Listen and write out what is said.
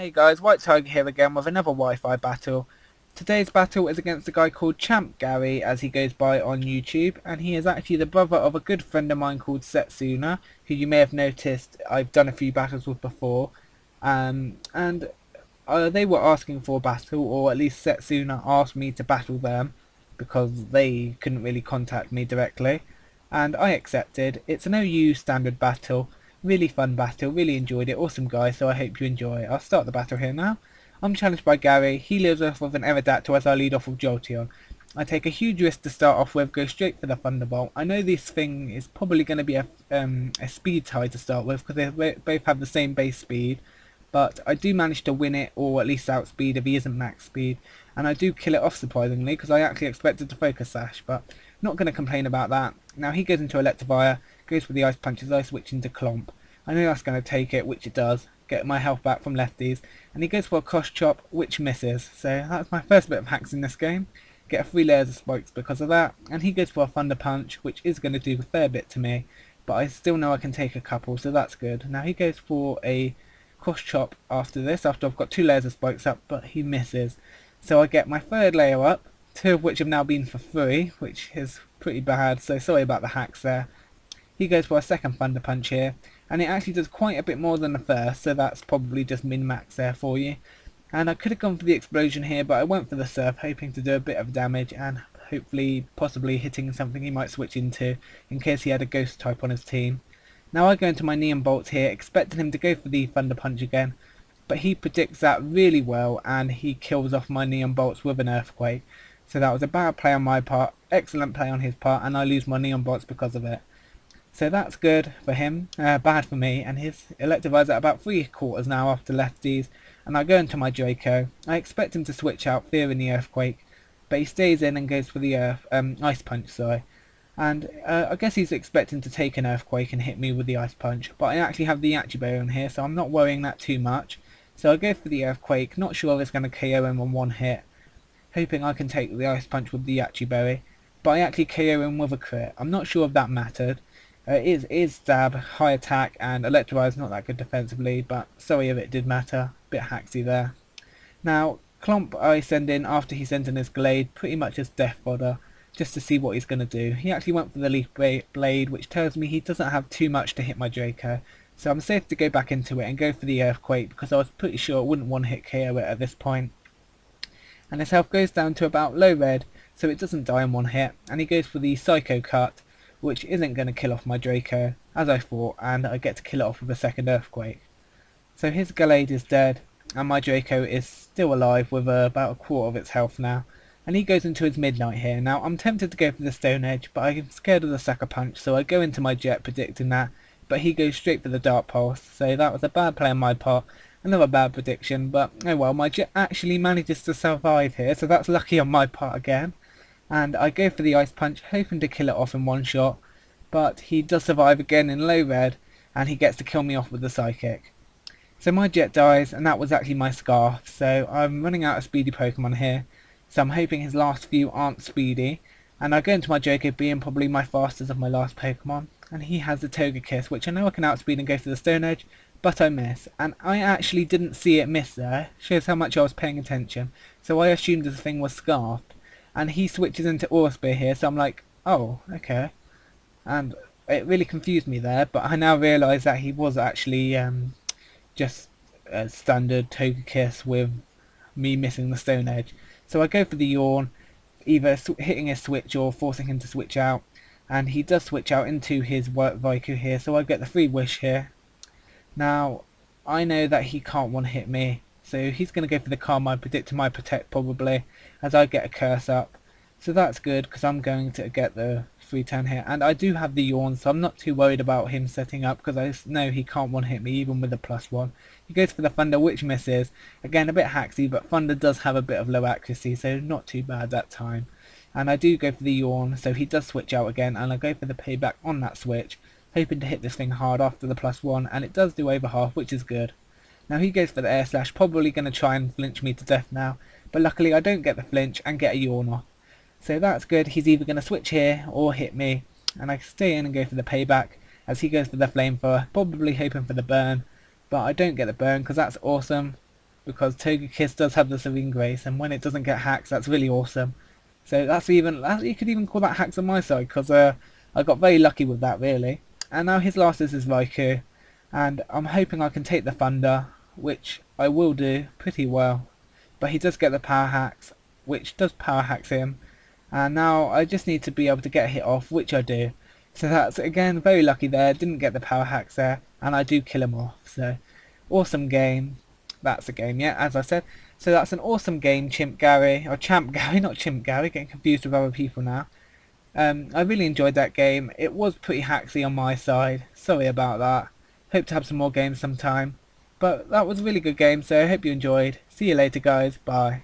Hey guys, WhiteTiger here again with another Wi-Fi battle. Today's battle is against a guy called ChampGary, as he goes by on YouTube, and he is actually the brother of a good friend of mine called SetSuna, who you may have noticed I've done a few battles with before. And they were asking for a battle, or at least SetSuna asked me to battle them, because they couldn't really contact me directly, and I accepted. It's an OU standard battle. Really fun battle, really enjoyed it, awesome guy, so I hope you enjoy. I'll start the battle here now. I'm challenged by Gary, he leads off with an Aerodactyl as I lead off with Jolteon. I take a huge risk to start off with, go straight for the Thunderbolt. I know this thing is probably going to be a speed tie to start with, because they both have the same base speed, but I do manage to win it, or at least outspeed if he isn't max speed, and I do kill it off surprisingly, because I actually expected to Focus Sash, but not going to complain about that. Now he goes into Electivire, goes for the Ice Punch as I switch into Clomp. I know that's going to take it, which it does, get my health back from lefties, and he goes for a Cross Chop, which misses, so that's my first bit of hacks in this game. Get 3 layers of spikes because of that, and he goes for a Thunder Punch, which is going to do a fair bit to me, but I still know I can take a couple, so that's good. Now he goes for a Cross Chop after this, after I've got 2 layers of spikes up, but he misses. So I get my 3rd layer up, 2 of which have now been for 3, which is pretty bad, so sorry about the hacks there. He goes for a 2nd Thunder Punch here, and it actually does quite a bit more than the first, so that's probably just min-max there for you. And I could have gone for the Explosion here, but I went for the Surf, hoping to do a bit of damage, and hopefully possibly hitting something he might switch into, in case he had a Ghost type on his team. Now I go into my Neon Bolts here, expecting him to go for the Thunder Punch again, but he predicts that really well, and he kills off my Neon Bolts with an Earthquake. So that was a bad play on my part, excellent play on his part, and I lose my Neon Bolts because of it. So that's good for him, bad for me, and his Electivire's at about 3/4 now after lefties, and I go into my Draco. I expect him to switch out, fearing the Earthquake, but he stays in and goes for the Ice Punch, sorry. And I guess he's expecting to take an Earthquake and hit me with the Ice Punch, but I actually have the Achiberry on here, so I'm not worrying that too much. So I go for the Earthquake, not sure if it's going to KO him on one hit, hoping I can take the Ice Punch with the Achiberry, but I actually KO him with a crit. I'm not sure if that mattered. It is stab, high attack, and Electivire is not that good defensively, but sorry if it did matter. Bit hacksy there. Now, Clomp I send in after he sends in his Glade, pretty much as death fodder, just to see what he's going to do. He actually went for the Leaf Blade, which tells me he doesn't have too much to hit my Draco, so I'm safe to go back into it and go for the Earthquake, because I was pretty sure it wouldn't one-hit KO it at this point. And his health goes down to about low red, so it doesn't die in one hit, and he goes for the Psycho Cut, which isn't going to kill off my Draco, as I thought, and I get to kill it off with a 2nd Earthquake. So his Gallade is dead, and my Draco is still alive with about 1/4 of its health now, and he goes into his Midnight here. Now I'm tempted to go for the Stone Edge, but I'm scared of the Sucker Punch, so I go into my Jet predicting that, but he goes straight for the Dark Pulse, so that was a bad play on my part, another bad prediction, but oh well, my Jet actually manages to survive here, so that's lucky on my part again. And I go for the Ice Punch, hoping to kill it off in one shot, but he does survive again in low red, and he gets to kill me off with the Psychic. So my Jet dies, and that was actually my Scarf, so I'm running out of speedy Pokemon here, so I'm hoping his last few aren't speedy, and I go into my Draco being probably my fastest of my last Pokemon, and he has the Togekiss, which I know I can outspeed and go for the Stone Edge, but I miss, and I actually didn't see it miss there, shows how much I was paying attention, so I assumed the thing was Scarfed. And he switches into Aura Spear here, so I'm like, oh, okay. And it really confused me there, but I now realise that he was actually just a standard Togekiss with me missing the Stone Edge. So I go for the Yawn, either hitting his switch or forcing him to switch out, and he does switch out into his White Raikou here, so I get the free Wish here. Now, I know that he can't one-hit me, so he's going to go for the Calm I predict my Protect probably, as I get a Curse up. So that's good, because I'm going to get the free turn here. And I do have the Yawn, so I'm not too worried about him setting up, because I know he can't one-hit me, even with the +1. He goes for the Thunder, which misses. Again, a bit hacksy, but Thunder does have a bit of low accuracy, so not too bad that time. And I do go for the Yawn, so he does switch out again, and I go for the Payback on that switch, hoping to hit this thing hard after the +1, and it does do over half, which is good. Now he goes for the Air Slash, probably going to try and flinch me to death now, but luckily I don't get the flinch and get a Yawn off. So that's good, he's either going to switch here or hit me, and I stay in and go for the Payback, as he goes for the Flamethrower, probably hoping for the Burn, but I don't get the Burn because that's awesome. because Togekiss does have the Serene Grace, and when it doesn't get hacks, that's really awesome. So you could even call that hacks on my side, because I got very lucky with that, really. And now his last is his Raikou, and I'm hoping I can take the Thunder, which I will do pretty well. But he does get the Power Hacks, which does Power Hacks him, and now I just need to be able to get a hit off, which I do. So that's, again, very lucky there. Didn't get the Power Hacks there, and I do kill him off. So, awesome game. That's a game, yeah, as I said. So that's an awesome game, ChampGary, or ChampGary, not ChampGary, getting confused with other people now. I really enjoyed that game. It was pretty hacksy on my side. Sorry about that. Hope to have some more games sometime. But that was a really good game, so I hope you enjoyed. See you later, guys. Bye.